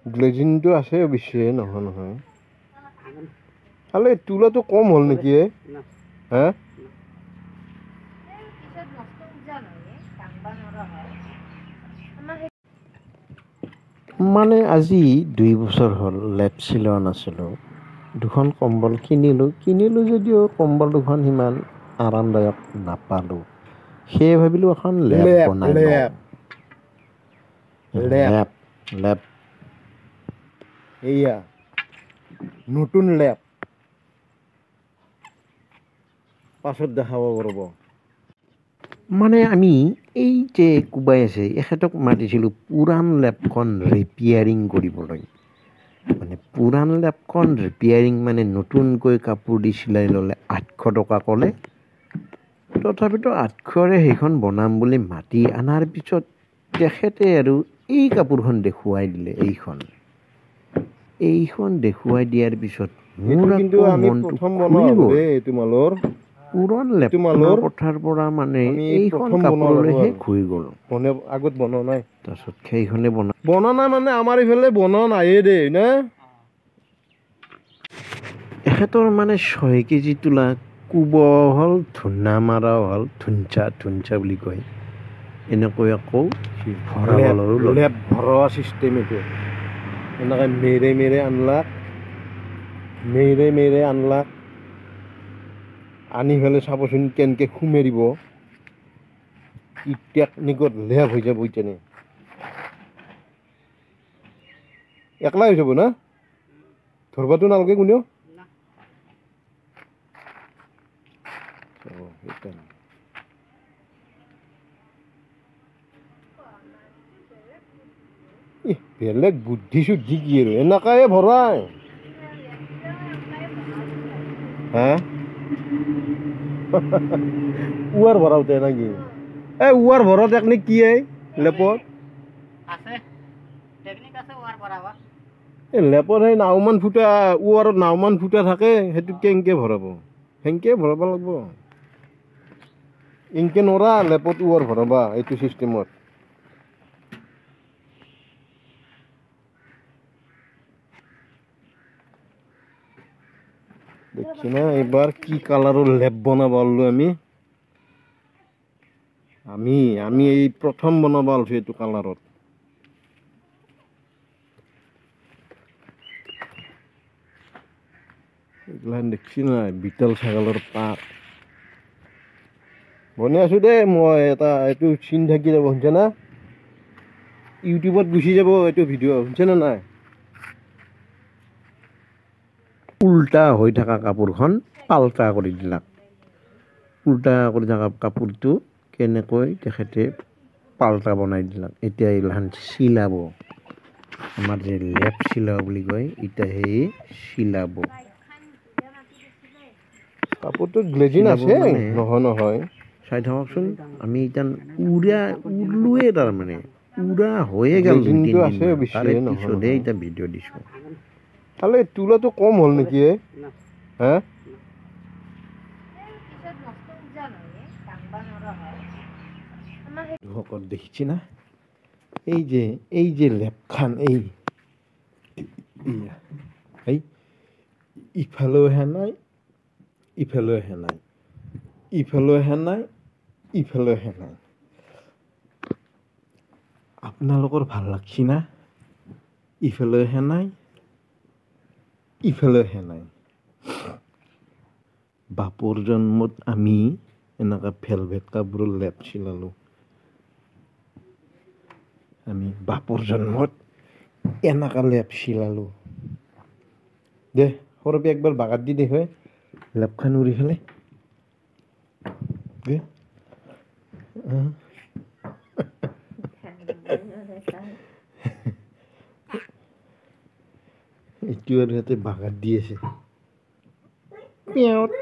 গ্লেজিংটো আছে অৱশ্যে নহয় খালি তোলাটো কম হ'ল নেকি হা মানে আজি 2 বছৰ হ'ল লেপ চিলোৱা নাছিলোঁ দুখন কম্বল কিনিলোঁ যদিও কম্বল দুখন সিমান আৰামদায়ক নাপালোঁ সেয়ে ভাবিলোঁ এখন লেপ বনাই লেপ এইয়া নতুন লেপ পাছত দেখাব পাৰিব মানে আমি এই যে কোবাই আছে এখেতক মাতিছিলোঁ পুৰাণ লেপখন ৰিপেয়াৰিং কৰিবলৈ মানে পুৰাণ লেপখন ৰিপেয়াৰিং মানে নতুনকৈ কাপোৰ দি চিলাই ল'লে 800 টকা ক'লে তথাপিতো 800ৰে সেইখন বনাম বুলি মাতি আনাৰ পিছত তেখেতে আৰু এই কাপোৰখন দেখুৱাই দিলে এইখন দেখুৱাই দিয়াৰ পিছত মোৰ কিন্তু আমি প্ৰথম বনালো তোমালোকৰ পুৰণ লেপখনৰ কথাৰ পৰা মানে এইখন কাপোৰলৈহে ঘূৰি গ'ল আগত বনোৱা নাই তাৰপিছত সেইখনে বনোৱা নাই মানে আমাৰ ইফালে বনোৱা নাইয়ে দে না এখেতৰ মানে 6 কেজি তোলা কুব হ'ল ধুনা মাৰাও হ'ল ধুনচা বুলি কয় এনেকৈ আকৌ লেপ ভৰোৱা চিষ্টেম এইটো এনেকৈ মেৰে আনলাক আনি পেলাই চাবচোন কেনেকৈ সুমেৰিব ই টেকনিকত লেপ হৈ যাব ইতেনে একলা হৈ যাব না ধৰবাতো নালাগে কোনেও বেলেগ বুদ্ধি চুদ্ধি কি আৰু এনেকাই ভৰাই হা উৱাৰ ভৰাওতে নাকি উৱাৰ ভৰা টেকনিক কি লেপত লেপত সেই নাওমান ফুটা উৱাৰত নাওমান ফুটা থাকে সেইটোত কেনেকে ভৰাব সেনেকে ভৰাব লাগিব ইনকে নৰা লেপত উৱাৰ ভৰাবা এইটো চিষ্টেমত দেখছি না এবার কি কালারের লেপ বনাব আমি এই প্রথম বনাব আলছো এইটো কালারত এগুলা দেখছি না বিটল ছাগলের পাত বনাই আছো দে মই এটা এইটো চিন থাকি যাব শুনছে না ইউটিউবত গুচি যাব এইটো ভিডিঅ' শুনছে না নাই উল্টা হৈ থকা কাপোৰখন পাল্টা কৰি দিলাক উল্টা কৰি থকা কাপোৰটো কেনেকৈ তেখেতে পাল্টা বনাই দিলাক এতিয়া এইগিলাখান চিলাব আমাৰ যে লেপ চিলাব বুলি কয় এতিয়া সেই চিলাব কাপোৰটো গ্লেজিং আছে নহয় চাই থাককচোন আমি এতিয়া উৰলোৱে তাৰমানে উৰা হৈয়ে গেল তাৰে পিছতহে এতিয়া ভিডিঅ' দিছোঁ খালি তোলাটো কম হ'ল নেকি হা সকল দেখিছি না এই যে লেপখান ইফালেও হে নাই আপোনালোকৰ ভাল লাগছি না ইফালেও হে নাই বাপৰ জন্মত আমি এনেকা ভেলভেট কাপোৰৰ লেপ চিলালো আমি বাপৰ জন্মত এনেকা লেপ চিলালো দে সৰপি একবাৰ বাগাত দি দে হয় লেপখান উৰি ফেলে দে এইটো আৰু সিহঁতে বাগাত দি আছে পিয়াত